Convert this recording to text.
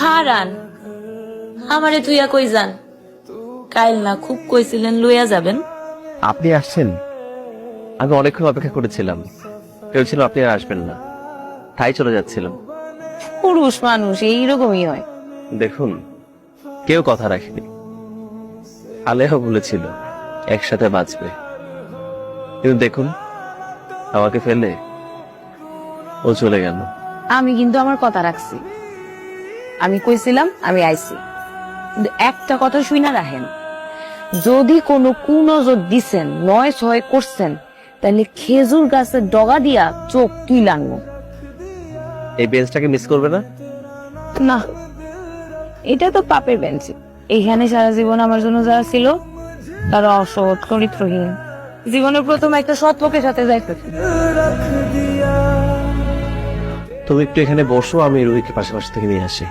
হারান আমারে তুইয়া কই যান? কাইল না খুব কইছিলেন লইয়া যাবেন। আপনি আসছেন? আমি অনেকক্ষণ অপেক্ষা করেছিলাম, ভেবেছিলাম আপনি আর আসবেন না, তাই চলে যাচ্ছিলাম। পুরুষ মানুষ এইরকমই হয়। দেখুন, কেউ কথা রাখেনি। আলেহা বলেছিল একসাথে বাঁচবে, কিন্তু দেখুন আমাকে ফেলে ও চলে গেল। আমি কিন্তু আমার কথা রাখছি। আমি কইছিলাম আমি আইছি, কিন্তু একটা কথা শুইনা রাখেন, যদি কোনো কুনজর দিছেন, নয় ছয় করছেন, তাহলে খেজুর গাছের ডগা দিয়া চোখ তুইলাঙ্গ। এই বেঞ্চটাকে মিস করবে না? না, এটা তো পাপের বেঞ্চ। এইখানে সারা জীবন আমার জন্য যারা ছিল তারা অসৎ চরিত্রহীন, জীবনের প্রথম একটা সৎ লোকের সাথে যাইতেছে। তুমি একটু এখানে বসো, আমি রুহিকে পাশাপাশি থেকে নিয়ে আসি।